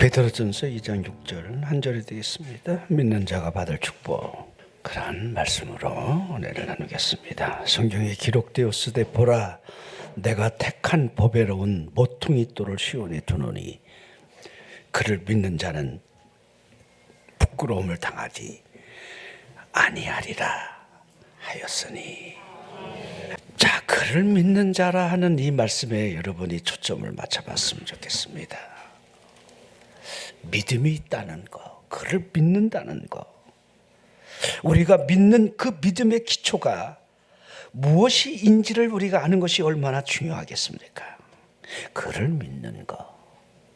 베드로전서 2장 6절 한 절이 되겠습니다. 믿는 자가 받을 축복, 그런 말씀으로 은혜를 나누겠습니다. 성경에 기록되었으되 보라, 내가 택한 보배로운 모퉁이 돌을 시온에 두노니 그를 믿는 자는 부끄러움을 당하지 아니하리라 하였으니. 자, 그를 믿는 자라 하는 이 말씀에 여러분이 초점을 맞춰봤으면 좋겠습니다. 믿음이 있다는 거, 그를 믿는다는 거, 우리가 믿는 그 믿음의 기초가 무엇인지를 우리가 아는 것이 얼마나 중요하겠습니까? 그를 믿는 거,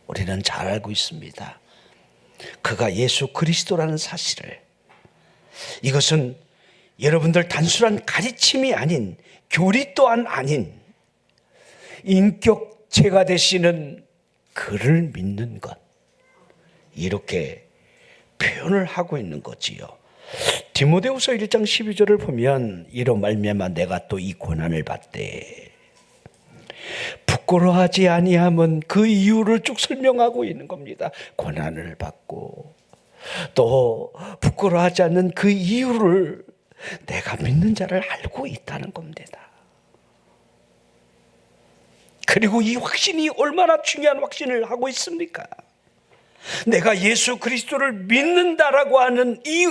우리는 잘 알고 있습니다. 그가 예수 그리스도라는 사실을. 이것은 여러분들 단순한 가르침이 아닌, 교리 또한 아닌 인격체가 되시는 그를 믿는 것, 이렇게 표현을 하고 있는 거지요. 디모데후서 1장 12절을 보면 이로 말미암아 내가 또 이 고난을 받되 부끄러워하지 아니함은 그 이유를 쭉 설명하고 있는 겁니다. 고난을 받고 또 부끄러워하지 않는 그 이유를 내가 믿는 자를 알고 있다는 겁니다. 그리고 이 확신이 얼마나 중요한 확신을 하고 있습니까? 내가 예수 그리스도를 믿는다라고 하는 이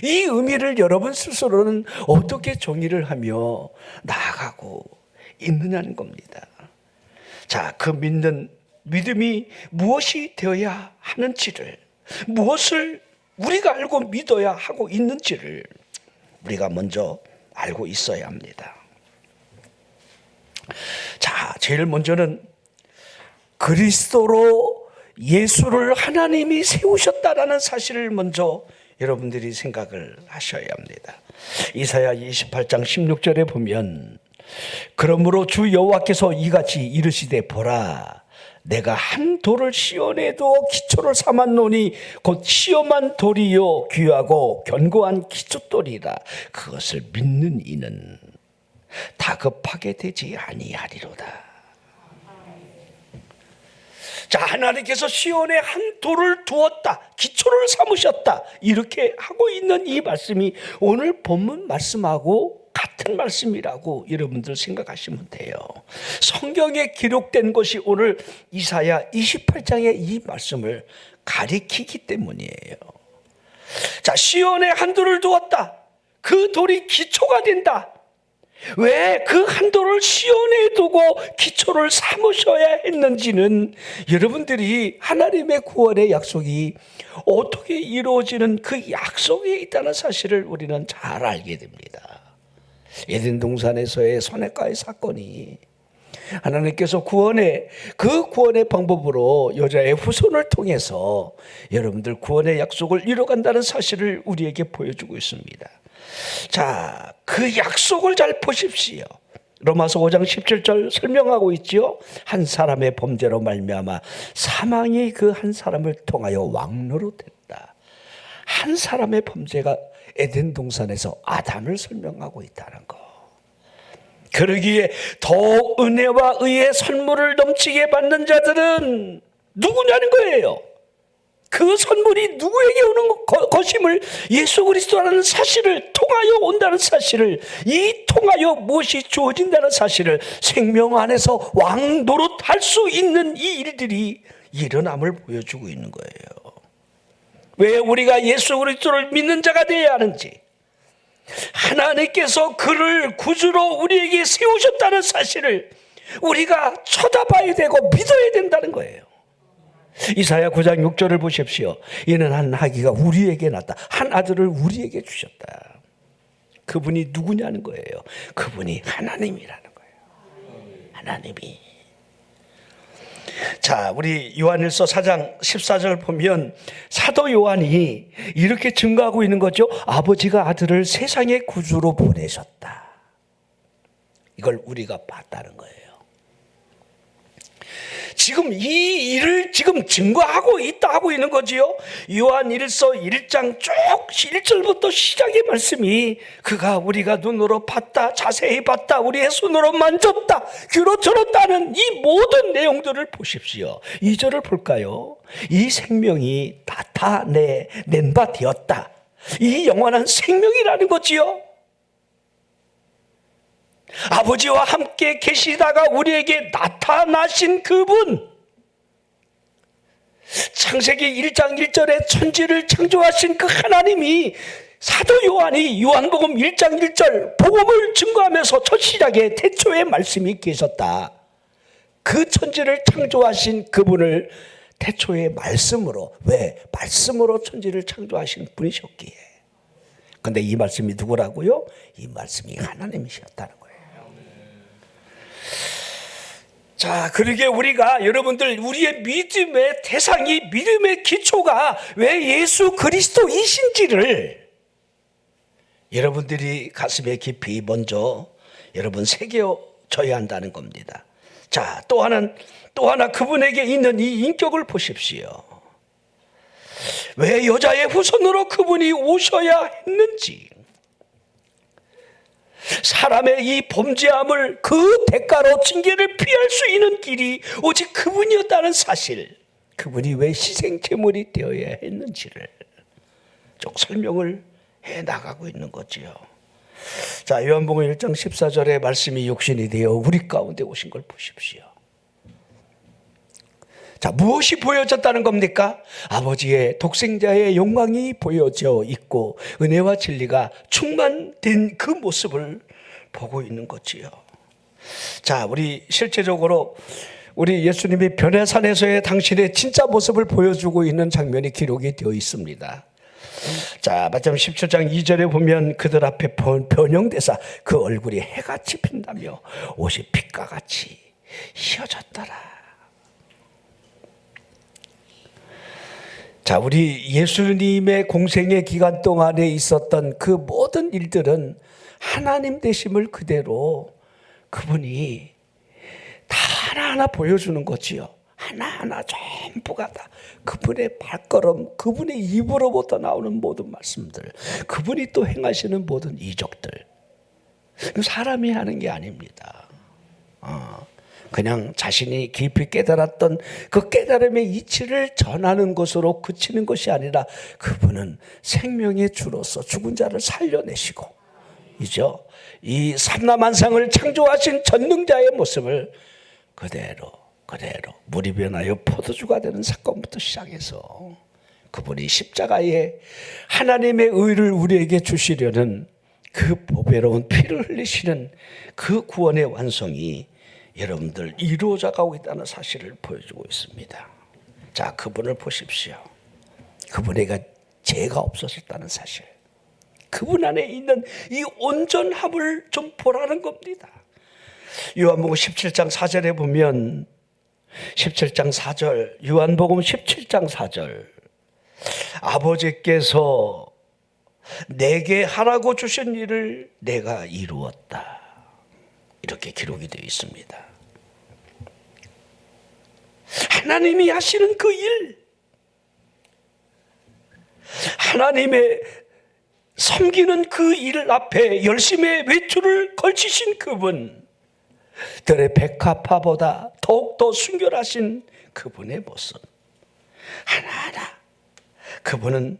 의미를 여러분 스스로는 어떻게 정의를 하며 나아가고 있느냐는 겁니다. 자, 그 믿는 믿음이 무엇이 되어야 하는지를, 무엇을 우리가 알고 믿어야 하고 있는지를 우리가 먼저 알고 있어야 합니다. 자, 제일 먼저는 그리스도로 예수를 하나님이 세우셨다라는 사실을 먼저 여러분들이 생각을 하셔야 합니다. 이사야 28장 16절에 보면 그러므로 주 여호와께서 이같이 이르시되 보라, 내가 한 돌을 시온에 두어 기초를 삼았노니 곧 시험한 돌이요 귀하고 견고한 기초돌이라. 그것을 믿는 이는 다급하게 되지 아니하리로다. 자, 하나님께서 시온에 한 돌을 두었다, 기초를 삼으셨다, 이렇게 하고 있는 이 말씀이 오늘 본문 말씀하고 같은 말씀이라고 여러분들 생각하시면 돼요. 성경에 기록된 것이 오늘 이사야 28장의 이 말씀을 가리키기 때문이에요. 자, 시온에 한 돌을 두었다, 그 돌이 기초가 된다. 왜 그 한 돌을 시온에 두고 기초를 삼으셔야 했는지는 여러분들이 하나님의 구원의 약속이 어떻게 이루어지는 그 약속에 있다는 사실을 우리는 잘 알게 됩니다. 에덴 동산에서의 선악과의 사건이 하나님께서 그 구원의 방법으로 여자의 후손을 통해서 여러분들 구원의 약속을 이뤄간다는 사실을 우리에게 보여주고 있습니다. 자, 그 약속을 잘 보십시오. 로마서 5장 17절 설명하고 있지요. 한 사람의 범죄로 말미암아 사망이 그 한 사람을 통하여 왕노릇했다. 한 사람의 범죄가 에덴 동산에서 아담을 설명하고 있다는 거. 그러기에 더 은혜와 의의 선물을 넘치게 받는 자들은 누구냐는 거예요. 그 선물이 누구에게 오는 것임을, 예수 그리스도라는 사실을 통하여 온다는 사실을, 이 통하여 무엇이 주어진다는 사실을, 생명 안에서 왕노릇할 수 있는 이 일들이 일어남을 보여주고 있는 거예요. 왜 우리가 예수 그리스도를 믿는 자가 되어야 하는지, 하나님께서 그를 구주로 우리에게 세우셨다는 사실을 우리가 쳐다봐야 되고 믿어야 된다는 거예요. 이사야 9장 6절을 보십시오. 이는 한 아기가 우리에게 낳았다, 한 아들을 우리에게 주셨다. 그분이 누구냐는 거예요. 그분이 하나님이라는 거예요. 하나님이. 자, 우리 요한일서 4장 14절 보면 사도 요한이 이렇게 증거하고 있는 거죠. 아버지가 아들을 세상의 구주로 보내셨다. 이걸 우리가 봤다는 거예요. 지금 이 일을 지금 증거하고 있다 하고 있는 거지요. 요한 1서 1장 쭉 1절부터 시작의 말씀이 그가 우리가 눈으로 봤다, 자세히 봤다, 우리의 손으로 만졌다, 귀로 들었다는 이 모든 내용들을 보십시오. 2절을 볼까요? 이 생명이 나타낸 바 되었다. 이 영원한 생명이라는 거지요. 아버지와 함께 계시다가 우리에게 나타나신 그분, 창세기 1장 1절에 천지를 창조하신 그 하나님이 사도 요한이 요한복음 1장 1절 복음을 증거하면서 첫 시작에 태초에 말씀이 계셨다. 그 천지를 창조하신 그분을 태초의 말씀으로, 왜? 말씀으로 천지를 창조하신 분이셨기에. 근데 이 말씀이 누구라고요? 이 말씀이 하나님이셨다는 거예요. 자, 그러게 우리가 여러분들 우리의 믿음의 대상이, 믿음의 기초가 왜 예수 그리스도이신지를 여러분들이 가슴에 깊이 먼저 여러분 새겨져야 한다는 겁니다. 자, 또 하나 그분에게 있는 이 인격을 보십시오. 왜 여자의 후손으로 그분이 오셔야 했는지, 사람의 이 범죄함을 그 대가로 징계를 피할 수 있는 길이 오직 그분이었다는 사실, 그분이 왜 희생제물이 되어야 했는지를 쭉 설명을 해나가고 있는 거지요. 자, 요한복음 1장 14절의 말씀이 육신이 되어 우리 가운데 오신 걸 보십시오. 자, 무엇이 보여졌다는 겁니까? 아버지의 독생자의 영광이 보여져 있고 은혜와 진리가 충만된 그 모습을 보고 있는 거지요. 자, 우리 실제적으로 우리 예수님이 변해산에서의 당신의 진짜 모습을 보여주고 있는 장면이 기록이 되어 있습니다. 자, 마태복음 17장 2절에 보면 그들 앞에 변형되사 그 얼굴이 해같이 핀다며 옷이 빛과 같이 휘어졌더라. 자, 우리 예수님의 공생의 기간 동안에 있었던 그 모든 일들은 하나님 되심을 그대로 그분이 다 하나하나 보여주는 거지요. 하나하나 전부가 다 그분의 발걸음, 그분의 입으로부터 나오는 모든 말씀들, 그분이 또 행하시는 모든 이적들, 사람이 하는 게 아닙니다. 그냥 자신이 깊이 깨달았던 그 깨달음의 이치를 전하는 것으로 그치는 것이 아니라 그분은 생명의 주로서 죽은 자를 살려내시고, 이죠, 이 삼라만상을 창조하신 전능자의 모습을 그대로 물이 변하여 포도주가 되는 사건부터 시작해서 그분이 십자가에 하나님의 의를 우리에게 주시려는 그 보배로운 피를 흘리시는 그 구원의 완성이 여러분들 이루어져 가고 있다는 사실을 보여주고 있습니다. 자, 그분을 보십시오. 그분에게 죄가 없었다는 사실, 그분 안에 있는 이 온전함을 좀 보라는 겁니다. 요한복음 17장 4절에 보면 17장 4절, 요한복음 17장 4절, 아버지께서 내게 하라고 주신 일을 내가 이루었다, 이렇게 기록이 되어 있습니다. 하나님이 하시는 그 일, 하나님의 섬기는 그 일 앞에 열심히 외출을 걸치신 그분, 들의 백합화보다 더욱더 순결하신 그분의 모습 하나하나, 그분은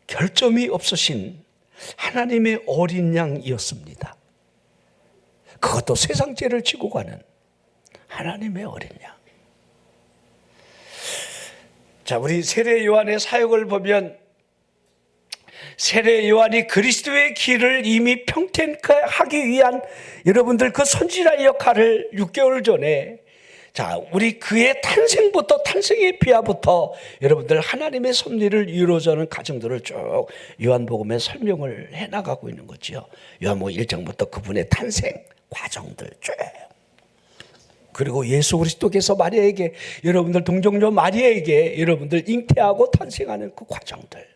결점이 없으신 하나님의 어린 양이었습니다. 그것도 세상 죄를 지고 가는 하나님의 어린 양. 자, 우리 세례 요한의 사역을 보면 세례 요한이 그리스도의 길을 이미 평탄하기 위한 여러분들 그 선지자의 역할을 6개월 전에, 자, 우리 그의 탄생부터, 탄생의 비하부터 여러분들 하나님의 섭리를 이루어져는 과정들을 쭉 요한복음에 설명을 해나가고 있는 거죠. 요한복음 1장부터 그분의 탄생 과정들 쭉, 그리고 예수 그리스도께서 마리아에게, 여러분들 동정녀 마리아에게 여러분들 잉태하고 탄생하는 그 과정들,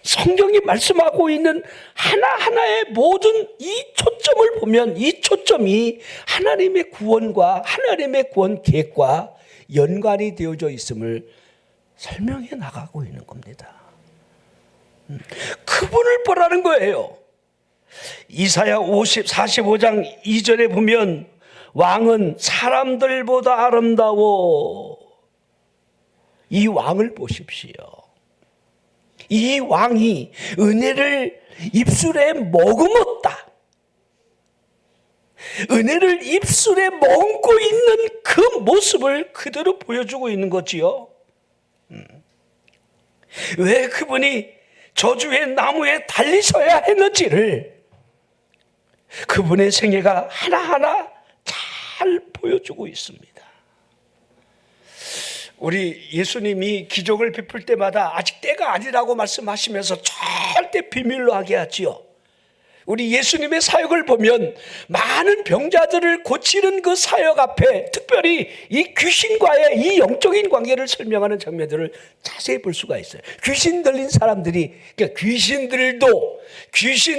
성경이 말씀하고 있는 하나하나의 모든 이 초점을 보면 이 초점이 하나님의 구원과 하나님의 구원 계획과 연관이 되어져 있음을 설명해 나가고 있는 겁니다. 그분을 보라는 거예요. 이사야 45장 2절에 보면 왕은 사람들보다 아름다워. 이 왕을 보십시오. 이 왕이 은혜를 입술에 머금었다. 은혜를 입술에 머금고 있는 그 모습을 그대로 보여주고 있는 거지요. 왜 그분이 저주의 나무에 달리셔야 했는지를 그분의 생애가 하나하나 잘 보여주고 있습니다. 우리 예수님이 기적을 베풀 때마다 아직 때가 아니라고 말씀하시면서 절대 비밀로 하게 하지요. 우리 예수님의 사역을 보면 많은 병자들을 고치는 그 사역 앞에 특별히 이 귀신과의 이 영적인 관계를 설명하는 장면들을 자세히 볼 수가 있어요. 귀신 들린 사람들이, 그러니까 귀신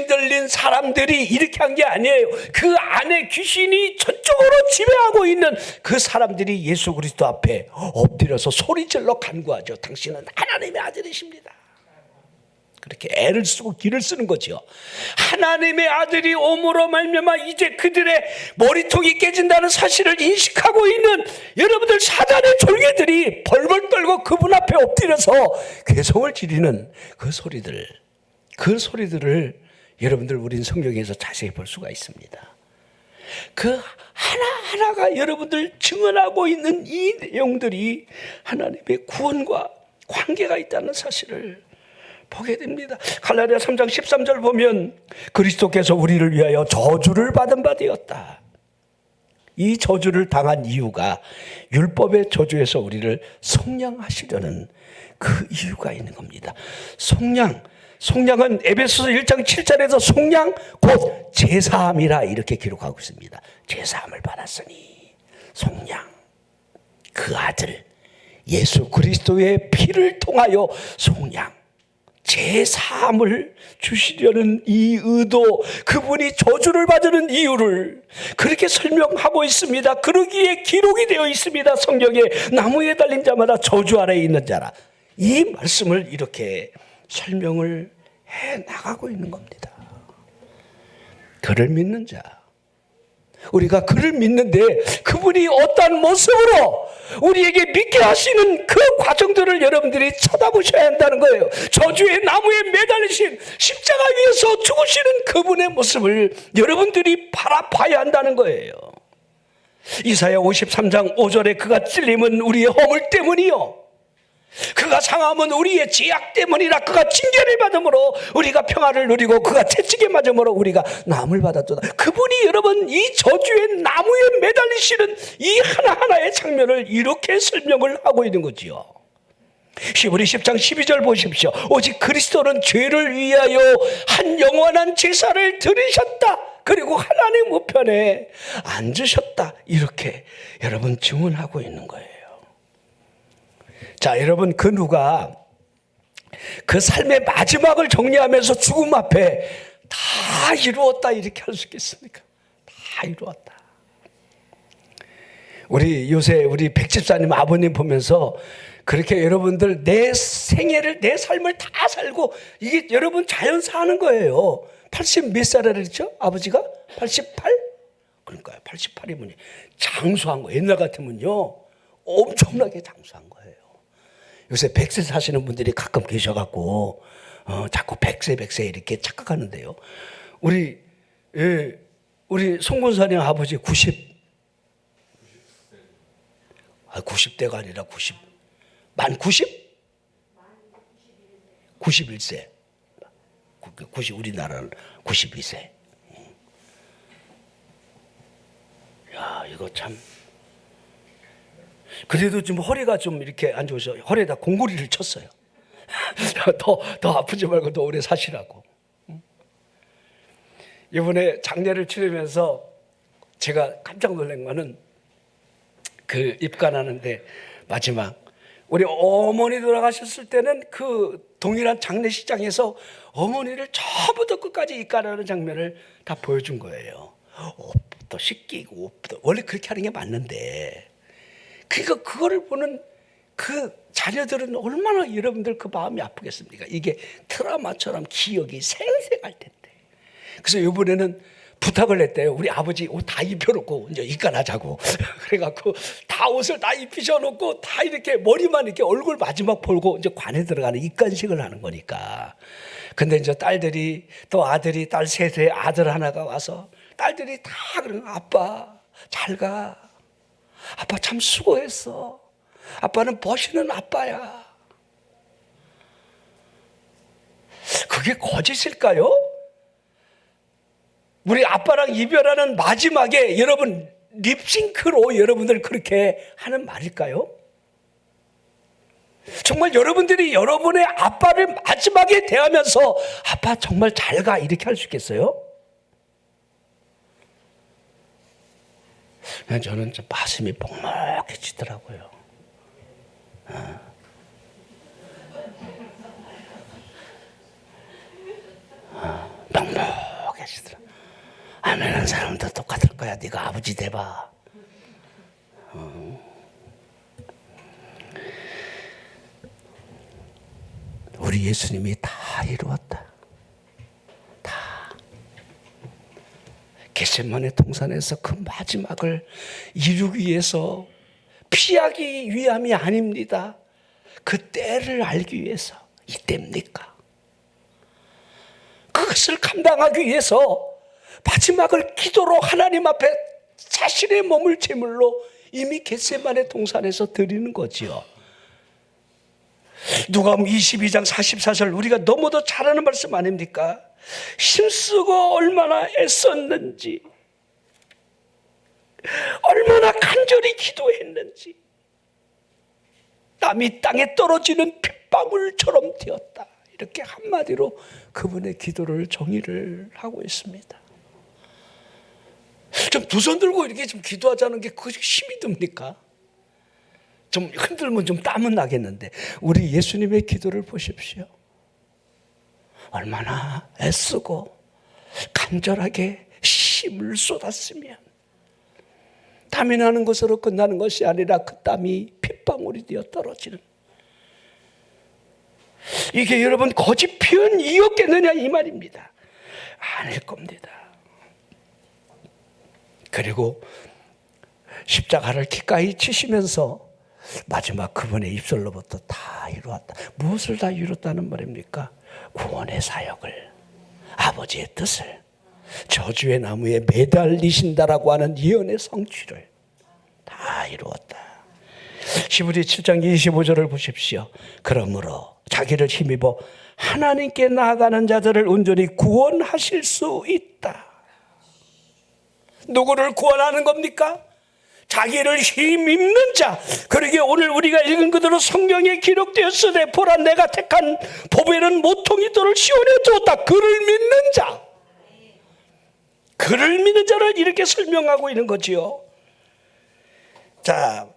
들린 사람들이 이렇게 한 게 아니에요. 그 안에 귀신이 저쪽으로 지배하고 있는 그 사람들이 예수 그리스도 앞에 엎드려서 소리질러 간구하죠. 당신은 하나님의 아들이십니다. 그렇게 애를 쓰고 기를 쓰는 거죠. 하나님의 아들이 오므로 말미암아 이제 그들의 머리통이 깨진다는 사실을 인식하고 있는 여러분들 사단의 졸개들이 벌벌 떨고 그분 앞에 엎드려서 괴성을 지르는 그 소리들을 여러분들 우린 성경에서 자세히 볼 수가 있습니다. 그 하나하나가 여러분들 증언하고 있는 이 내용들이 하나님의 구원과 관계가 있다는 사실을 보게 됩니다. 갈라디아 3장 13절 보면 그리스도께서 우리를 위하여 저주를 받은 바 되었다. 이 저주를 당한 이유가 율법의 저주에서 우리를 속량하시려는 그 이유가 있는 겁니다. 속량은 에베소서 1장 7절에서 속량 곧 제사함이라 이렇게 기록하고 있습니다. 제사함을 받았으니 속량, 그 아들 예수 그리스도의 피를 통하여 속량, 제사함을 주시려는 이 의도, 그분이 저주를 받는 이유를 그렇게 설명하고 있습니다. 그러기에 기록이 되어 있습니다. 성경에 나무에 달린 자마다 저주 아래에 있는 자라. 이 말씀을 이렇게 설명을 해 나가고 있는 겁니다. 그를 믿는 자, 우리가 그를 믿는데 그분이 어떤 모습으로 우리에게 믿게 하시는 그 과정들을 여러분들이 쳐다보셔야 한다는 거예요. 저주의 나무에 매달리신 십자가 위에서 죽으시는 그분의 모습을 여러분들이 바라봐야 한다는 거예요. 이사야 53장 5절에 그가 찔림은 우리의 허물 때문이요 그가 상함은 우리의 죄악 때문이라. 그가 징계를 받음으로 우리가 평화를 누리고 그가 채찍에 맞음으로 우리가 나음을 받았도다. 그분이 여러분 이 저주의 나무에 매달리시는 이 하나하나의 장면을 이렇게 설명을 하고 있는 거지요. 히브리 10장 12절 보십시오. 오직 그리스도는 죄를 위하여 한 영원한 제사를 드리셨다. 그리고 하나님 우편에 앉으셨다. 이렇게 여러분 증언하고 있는 거예요. 자, 여러분 그 누가 그 삶의 마지막을 정리하면서 죽음 앞에 다 이루었다 이렇게 할 수 있겠습니까? 다 이루었다. 우리 요새 우리 백집사님 아버님 보면서 그렇게 여러분들 내 생애를 내 삶을 다 살고 이게 여러분 자연사 하는 거예요. 80 몇 살이라 그랬죠? 아버지가 88? 그러니까요. 88이면 장수한 거. 옛날 같으면요 엄청나게 장수한 거예요. 요새 100세 사시는 분들이 가끔 계셔갖고 자꾸 100세 이렇게 착각하는데요. 우리 송군사님 아버지 90대가 아니라 90 만 90? 91세. 90 우리나라는 92세. 야, 이거 참. 그래도 좀 허리가 좀 이렇게 안 좋으셔. 허리에다 공구리를 쳤어요. 더 아프지 말고 더 오래 사시라고. 이번에 장례를 치르면서 제가 깜짝 놀란 거는 그 입관하는데 마지막 우리 어머니 돌아가셨을 때는 그 동일한 장례식장에서 어머니를 처음부터 끝까지 입가라는 장면을 다 보여준 거예요. 옷부터 씻기고 옷부터 원래 그렇게 하는 게 맞는데, 그러니까 그거를 보는 그 자녀들은 얼마나 여러분들 그 마음이 아프겠습니까? 이게 트라우마처럼 기억이 생생할 텐데. 그래서 이번에는 부탁을 했대요. 우리 아버지 옷 다 입혀놓고 이제 입간하자고. 그래갖고 다 옷을 다 입히셔놓고 다 이렇게 머리만 이렇게 얼굴 마지막 볼고 이제 관에 들어가는 입간식을 하는 거니까. 근데 이제 딸들이 또 아들이 딸 셋에 아들 하나가 와서 딸들이 다 그러는 아빠 잘 가. 아빠 참 수고했어. 아빠는 버시는 아빠야. 그게 거짓일까요? 우리 아빠랑 이별하는 마지막에 여러분 립싱크로 여러분들 그렇게 하는 말일까요? 정말 여러분들이 여러분의 아빠를 마지막에 대하면서 아빠 정말 잘 가 이렇게 할 수 있겠어요? 저는 좀 가슴이 먹먹해지더라고요. 먹먹해지더라고요. 아멘한 사람도 똑같을 거야. 네가 아버지 돼봐. 우리 예수님이 다 이루었다. 다. 겟세마네 동산에서 그 마지막을 이루기 위해서 피하기 위함이 아닙니다. 그 때를 알기 위해서. 이때입니까? 그것을 감당하기 위해서 마지막을 기도로 하나님 앞에 자신의 몸을 제물로 이미 겟세마네 동산에서 드리는 거지요. 누가복음 22장 44절 우리가 너무도 잘 아는 말씀 아닙니까? 힘쓰고 얼마나 애썼는지, 얼마나 간절히 기도했는지, 땀이 땅에 떨어지는 핏방울처럼 되었다. 이렇게 한마디로 그분의 기도를 정의를 하고 있습니다. 좀 두 손 들고 이렇게 좀 기도하자는 게 그것이 힘이 듭니까? 좀 흔들면 좀 땀은 나겠는데 우리 예수님의 기도를 보십시오. 얼마나 애쓰고 간절하게 힘을 쏟았으면 땀이 나는 것으로 끝나는 것이 아니라 그 땀이 핏방울이 되어 떨어지는, 이게 여러분 거짓 표현이었겠느냐 이 말입니다. 아닐 겁니다. 그리고 십자가를 기꺼이 치시면서 마지막 그분의 입술로부터 다 이루었다. 무엇을 다 이뤘다는 말입니까? 구원의 사역을, 아버지의 뜻을, 저주의 나무에 매달리신다라고 하는 예언의 성취를 다 이루었다. 히브리 7장 25절을 보십시오. 그러므로 자기를 힘입어 하나님께 나아가는 자들을 온전히 구원하실 수 있다. 누구를 구원하는 겁니까? 자기를 힘입는 자. 그러기에 오늘 우리가 읽은 그대로 성경에 기록되었으되 보라 내가 택한 보배는 모퉁이 돌을 시온에 두었다. 그를 믿는 자. 그를 믿는 자를 이렇게 설명하고 있는 거지요. 자,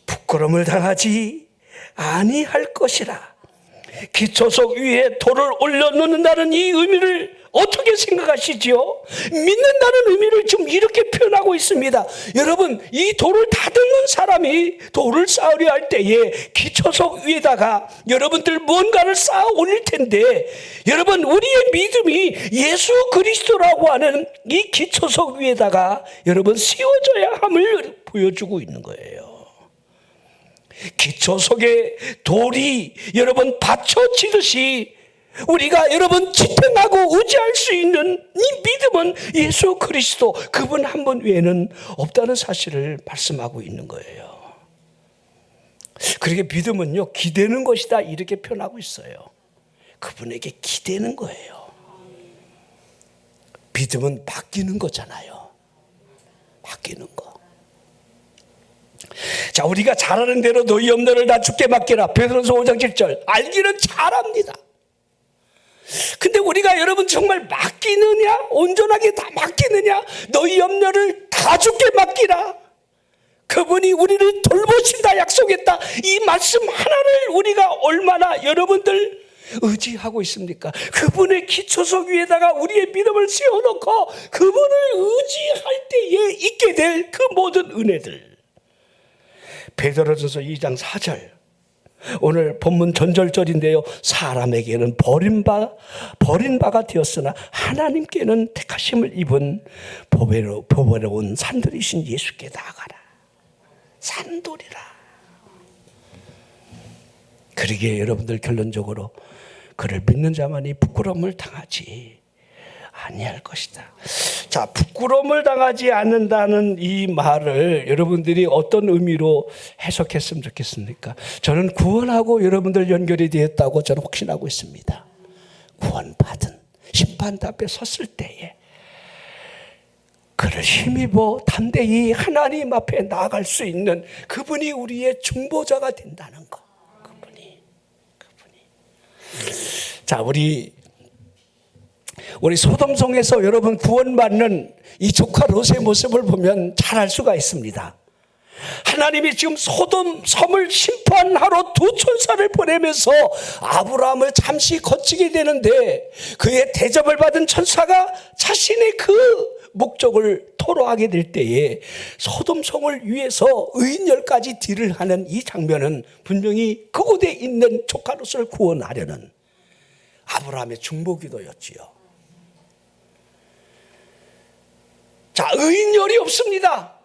부끄러움을 당하지 아니할 것이라. 기초석 위에 돌을 올려놓는다는 이 의미를 어떻게 생각하시지요? 믿는다는 의미를 좀 이렇게 표현하고 있습니다. 여러분, 이 돌을 다듬는 사람이 돌을 쌓으려 할 때에 기초석 위에다가 여러분들 뭔가를 쌓아 올릴 텐데, 여러분 우리의 믿음이 예수 그리스도라고 하는 이 기초석 위에다가 여러분 세워져야 함을 보여주고 있는 거예요. 기초석에 돌이 여러분 받쳐지듯이 우리가 여러분 지탱하고 의지할 수 있는 이 믿음은 예수 그리스도 그분 한 분 외에는 없다는 사실을 말씀하고 있는 거예요. 그러게 믿음은요 기대는 것이다 이렇게 표현하고 있어요. 그분에게 기대는 거예요. 믿음은 맡기는 거잖아요. 맡기는 거. 자, 우리가 잘 아는 대로 너희 염려를 다 주께 맡기라. 베드로서 5장 7절. 알기는 잘합니다. 근데 우리가 여러분 정말 맡기느냐? 온전하게 다 맡기느냐? 너희 염려를 다 주께 맡기라. 그분이 우리를 돌보신다 약속했다. 이 말씀 하나를 우리가 얼마나 여러분들 의지하고 있습니까? 그분의 기초석 위에다가 우리의 믿음을 세워놓고 그분을 의지할 때에 있게 될 그 모든 은혜들. 베드로전서 2장 4절, 오늘 본문 전절절인데요. 사람에게는 버린 바가 되었으나 하나님께는 택하심을 입은 보배로운 산돌이신 예수께 나아가라. 산돌이라. 그러기에 여러분들 결론적으로 그를 믿는 자만이 부끄러움을 당하지 아니할 것이다. 자, 부끄러움을 당하지 않는다는 이 말을 여러분들이 어떤 의미로 해석했으면 좋겠습니까? 저는 구원하고 여러분들 연결이 되었다고 저는 확신하고 있습니다. 구원받은 심판대 앞에 섰을 때에 그를 힘입어 담대히 하나님 앞에 나아갈 수 있는 그분이 우리의 중보자가 된다는 것. 그분이. 자, 우리 소돔성에서 여러분 구원받는 이 조카 롯의 모습을 보면 잘 알 수가 있습니다. 하나님이 지금 소돔 섬을 심판하러 두 천사를 보내면서 아브라함을 잠시 거치게 되는데 그의 대접을 받은 천사가 자신의 그 목적을 토로하게 될 때에 소돔성을 위해서 의인 10가지 딜을 하는 이 장면은 분명히 그곳에 있는 조카 롯을 구원하려는 아브라함의 중보기도였지요. 자, 의인열이 없습니다.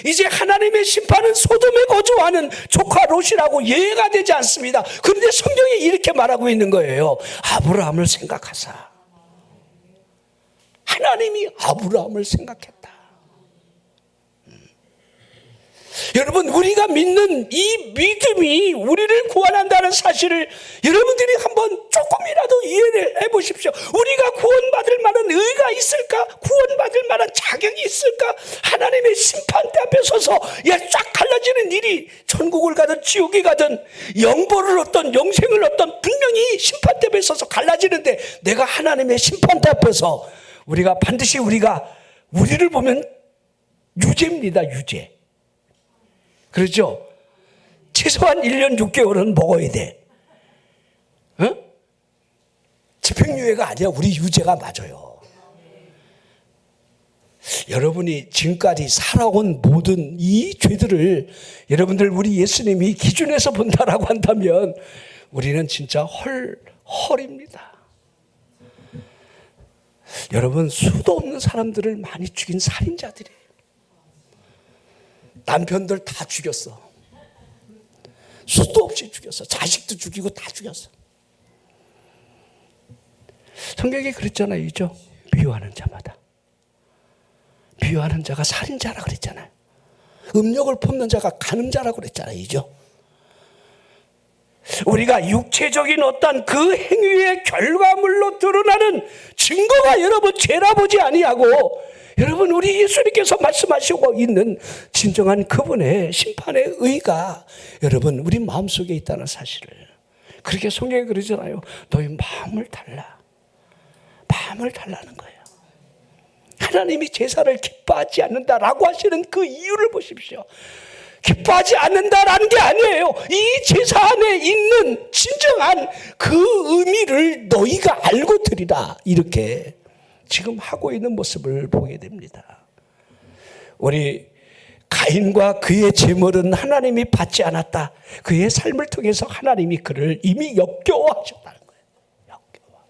이제 하나님의 심판은 소돔에 거주하는 조카 롯이라고 예가 되지 않습니다. 그런데 성경이 이렇게 말하고 있는 거예요. 아브라함을 생각하사. 하나님이 아브라함을 생각했다. 여러분, 우리가 믿는 이 믿음이 우리를 구원한다는 사실을 여러분들이 한번 조금이라도 이해를 해보십시오. 우리가 구원받을 만한 의가 있을까? 구원받을 만한 자격이 있을까? 하나님의 심판대 앞에 서서 쫙 갈라지는 일이 천국을 가든 지옥에 가든 영벌을 얻든 영생을 얻든 분명히 심판대 앞에 서서 갈라지는데 내가 하나님의 심판대 앞에서 우리가 반드시 우리를 보면 유죄입니다. 유죄. 그렇죠? 최소한 1년 6개월은 먹어야 돼. 어? 집행유예가 아니야. 우리 유죄가 맞아요. 여러분이 지금까지 살아온 모든 이 죄들을 여러분들 우리 예수님이 기준에서 본다라고 한다면 우리는 진짜 헐입니다. 여러분, 수도 없는 사람들을 많이 죽인 살인자들이에요. 남편들 다 죽였어. 수도 없이 죽였어. 자식도 죽이고 다 죽였어. 성경이 그랬잖아요. 이죠? 비유하는 자마다. 비유하는 자가 살인자라 그랬잖아요. 음력을 품는 자가 간음자라고 그랬잖아요. 이죠? 우리가 육체적인 어떤 그 행위의 결과물로 드러나는 증거가 여러분 죄라 보지 아니하고 여러분 우리 예수님께서 말씀하시고 있는 진정한 그분의 심판의 의가 여러분 우리 마음속에 있다는 사실을 그렇게 성경에 그러잖아요. 너희 마음을 달라는 거예요. 하나님이 제사를 기뻐하지 않는다라고 하시는 그 이유를 보십시오. 기뻐하지 않는다라는 게 아니에요. 이 제사 안에 있는 진정한 그 의미를 너희가 알고 드리라. 이렇게 지금 하고 있는 모습을 보게 됩니다. 우리 가인과 그의 제물은 하나님이 받지 않았다. 그의 삶을 통해서 하나님이 그를 이미 역겨워하셨다는 거예요. 역겨워.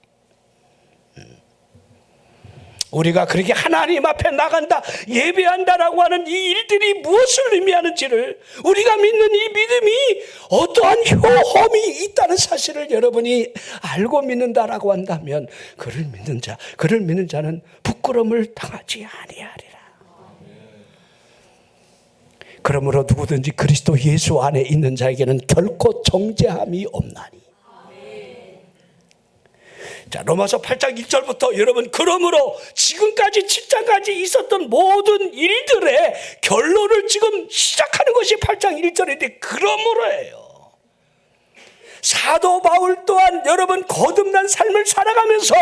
우리가 그렇게 하나님 앞에 나간다, 예배한다라고 하는 이 일들이 무엇을 의미하는지를 우리가 믿는 이 믿음이 어떠한 효험이 있다는 사실을 여러분이 알고 믿는다라고 한다면 그를 믿는 자는 부끄러움을 당하지 아니하리라. 그러므로 누구든지 그리스도 예수 안에 있는 자에게는 결코 정죄함이 없나니. 자, 로마서 8장 1절부터 여러분 그러므로 지금까지 7장까지 있었던 모든 일들의 결론을 지금 시작하는 것이 8장 1절인데 그러므로예요. 사도 바울 또한 여러분 거듭난 삶을 살아가면서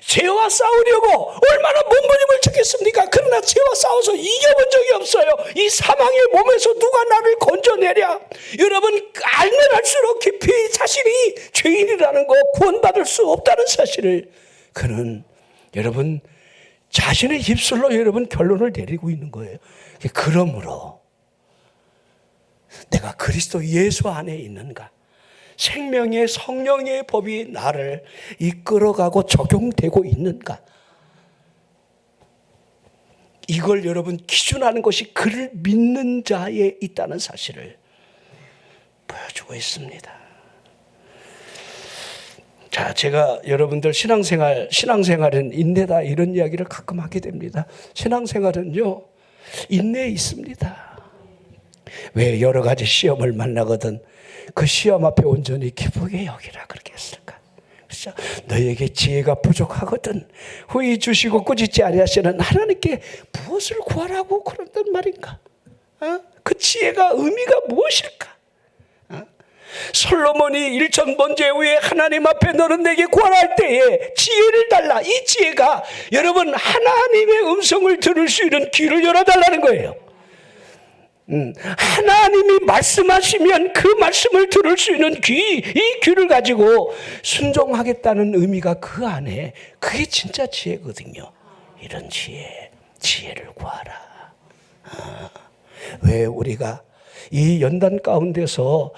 죄와 싸우려고 얼마나 몸부림을 쳤겠습니까? 그러나 죄와 싸워서 이겨본 적이 없어요. 이 사망의 몸에서 누가 나를 건져내랴. 여러분 알면 알수록 깊이 자신이 죄인이라는 거, 구원받을 수 없다는 사실을 그는 여러분 자신의 입술로 여러분 결론을 내리고 있는 거예요. 그러므로 내가 그리스도 예수 안에 있는가, 생명의 성령의 법이 나를 이끌어가고 적용되고 있는가, 이걸 여러분 기준하는 것이 그를 믿는 자에 있다는 사실을 보여주고 있습니다. 자, 제가 여러분들 신앙생활은 인내다 이런 이야기를 가끔 하게 됩니다. 신앙생활은요, 인내에 있습니다. 왜 여러 가지 시험을 만나거든 그 시험 앞에 온전히 기쁘게 여기라 그렇게 했을까? 그렇죠? 너에게 지혜가 부족하거든 후히 주시고 꾸짖지 아니하시는 하나님께 무엇을 구하라고 그런단 말인가? 그 지혜가 의미가 무엇일까? 솔로몬이 일천 번제 후에 하나님 앞에 너는 내게 구하라 때에 지혜를 달라. 이 지혜가 여러분 하나님의 음성을 들을 수 있는 귀를 열어달라는 거예요. 하나님이 말씀하시면 그 말씀을 들을 수 있는 귀, 이 귀를 가지고 순종하겠다는 의미가 그 안에, 그게 진짜 지혜거든요. 이런 지혜를 구하라. 왜 우리가 이 연단 가운데서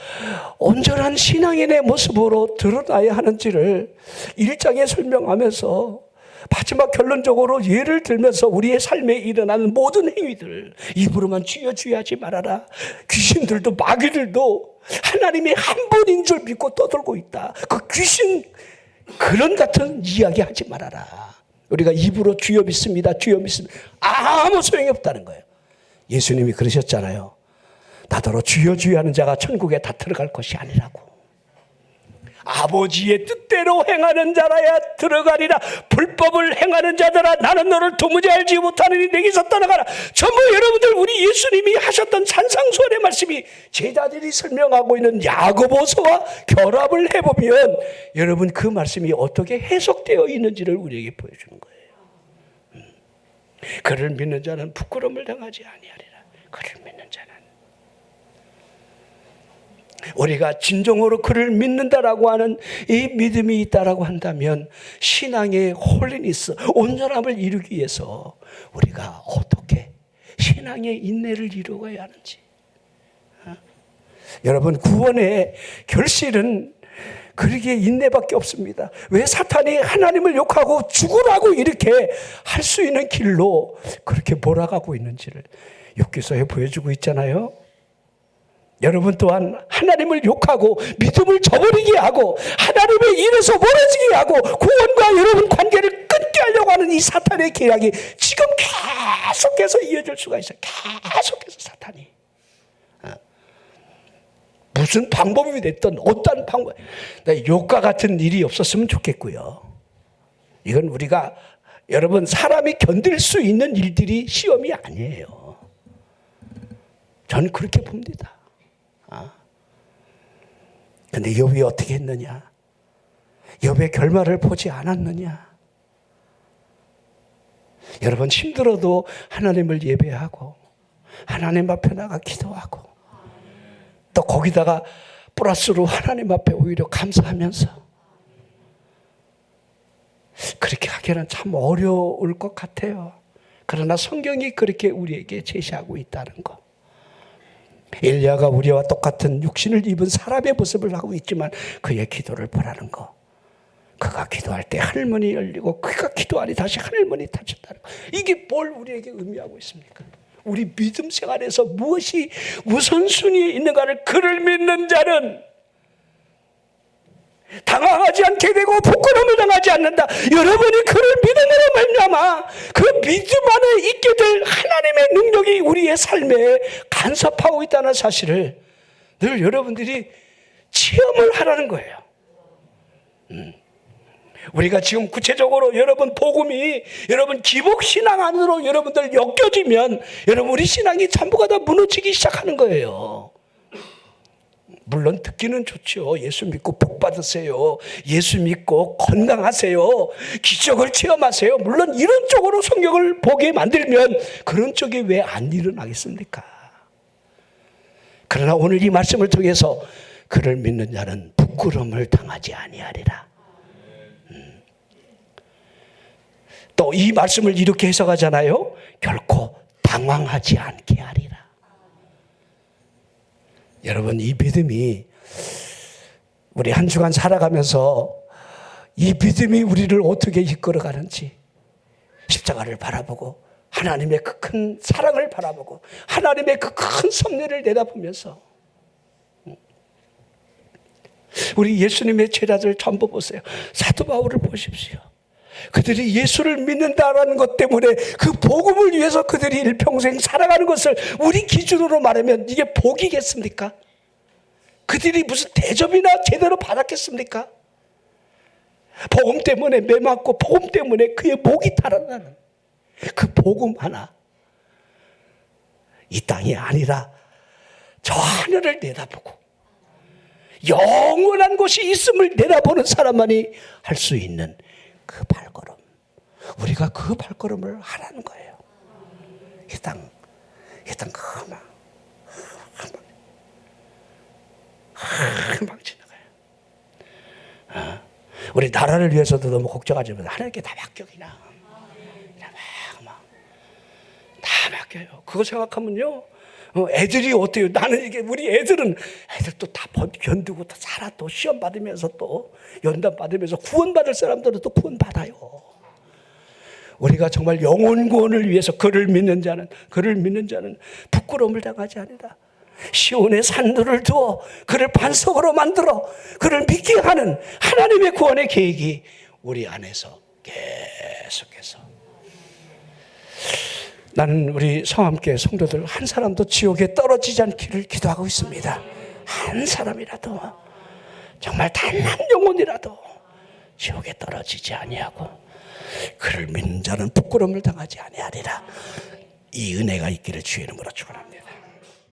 온전한 신앙인의 모습으로 드러나야 하는지를 1장에 설명하면서 마지막 결론적으로 예를 들면서 우리의 삶에 일어나는 모든 행위들, 입으로만 주여 주여 하지 말아라. 귀신들도 마귀들도 하나님이 한 분인 줄 믿고 떠들고 있다. 그 귀신 그런 같은 이야기 하지 말아라. 우리가 입으로 주여 믿습니다, 주여 믿습니다, 아무 소용이 없다는 거예요. 예수님이 그러셨잖아요. 나더러 주여 주여 하는 자가 천국에 다 들어갈 것이 아니라고. 아버지의 뜻대로 행하는 자라야 들어가리라. 불법을 행하는 자들아 나는 너를 도무지 알지 못하느니 내게서 떠나가라. 전부 여러분들 우리 예수님이 하셨던 산상수훈의 말씀이 제자들이 설명하고 있는 야고보서와 결합을 해보면 여러분 그 말씀이 어떻게 해석되어 있는지를 우리에게 보여주는 거예요. 그를 믿는 자는 부끄러움을 당하지 아니하리라. 그를 믿는 자는, 우리가 진정으로 그를 믿는다라고 하는 이 믿음이 있다라고 한다면 신앙의 홀리니스, 온전함을 이루기 위해서 우리가 어떻게 신앙의 인내를 이루어야 하는지. 여러분 구원의 결실은 그러기에 인내밖에 없습니다. 왜 사탄이 하나님을 욕하고 죽으라고 이렇게 할 수 있는 길로 그렇게 몰아가고 있는지를 욥기서에 보여주고 있잖아요. 여러분 또한 하나님을 욕하고 믿음을 저버리게 하고 하나님의 일에서 멀어지게 하고 구원과 여러분 관계를 끊게 하려고 하는 이 사탄의 계략이 지금 계속해서 이어질 수가 있어요. 계속해서 사탄이 무슨 방법이 됐든 어떤 방법, 욕과 같은 일이 없었으면 좋겠고요. 이건 우리가 여러분 사람이 견딜 수 있는 일들이 시험이 아니에요. 저는 그렇게 봅니다. 근데 욥이 어떻게 했느냐? 욥의 결말을 보지 않았느냐? 여러분 힘들어도 하나님을 예배하고 하나님 앞에 나가 기도하고 또 거기다가 플러스로 하나님 앞에 오히려 감사하면서 그렇게 하기는 참 어려울 것 같아요. 그러나 성경이 그렇게 우리에게 제시하고 있다는 거. 엘리야가 우리와 똑같은 육신을 입은 사람의 모습을 하고 있지만 그의 기도를 보라는 거. 그가 기도할 때 하늘문이 열리고 그가 기도하니 다시 하늘문이 닫혔다는 거. 이게 뭘 우리에게 의미하고 있습니까? 우리 믿음 생활에서 무엇이 우선순위에 있는가를, 그를 믿는 자는 당황하지 않게 되고 부끄러움을 당하지 않는다. 여러분이 그를 믿음으로 말미암아 그 믿음 안에 있게 될 하나님의 능력이 우리의 삶에 간섭하고 있다는 사실을 늘 여러분들이 체험을 하라는 거예요. 우리가 지금 구체적으로 여러분 복음이 여러분 기복신앙 안으로 여러분들 엮여지면 여러분 우리 신앙이 전부가 다 무너지기 시작하는 거예요. 물론 듣기는 좋죠. 예수 믿고 복 받으세요. 예수 믿고 건강하세요. 기적을 체험하세요. 물론 이런 쪽으로 성경을 보게 만들면 그런 쪽이 왜 안 일어나겠습니까? 그러나 오늘 이 말씀을 통해서 그를 믿는 자는 부끄러움을 당하지 아니하리라. 또 이 말씀을 이렇게 해석하잖아요. 결코 당황하지 않게 하리라. 여러분, 이 믿음이 우리 한 주간 살아가면서 이 믿음이 우리를 어떻게 이끌어가는지 십자가를 바라보고 하나님의 그 큰 사랑을 바라보고 하나님의 그 큰 섭리를 내다보면서 우리 예수님의 제자들 전부 보세요. 사도 바울을 보십시오. 그들이 예수를 믿는다라는 것 때문에 그 복음을 위해서 그들이 일평생 살아가는 것을 우리 기준으로 말하면 이게 복이겠습니까? 그들이 무슨 대접이나 제대로 받았겠습니까? 복음 때문에 매맞고 복음 때문에 그의 목이 달아나는 그 복음 하나, 이 땅이 아니라 저 하늘을 내다보고 영원한 곳이 있음을 내다보는 사람만이 할 수 있는 그 발걸음, 우리가 그 발걸음을 하라는 거예요. 이 땅 금방 지나가요. 우리 나라를 위해서도 너무 걱정하지 마세요. 하나님께 다 맡겨. 그냥 다 맡겨요. 그거 생각하면요, 애들이 어때요? 나는 이게 우리 애들도 다 견디고 다 살아, 또 시험 받으면서 또 연단 받으면서 구원받을 사람들은 또 구원 받아요. 우리가 정말 영혼 구원을 위해서 그를 믿는 자는 부끄러움을 당하지 아니라 시온의 산들을 두어 그를 반석으로 만들어 그를 믿게 하는 하나님의 구원의 계획이 우리 안에서 계속해서. 나는 우리 성함교회 성도들 한 사람도 지옥에 떨어지지 않기를 기도하고 있습니다. 한 사람이라도, 정말 단 한 영혼이라도 지옥에 떨어지지 아니하고 그를 믿는 자는 부끄러움을 당하지 아니하리라. 이 은혜가 있기를 주의 이름으로 축원합니다.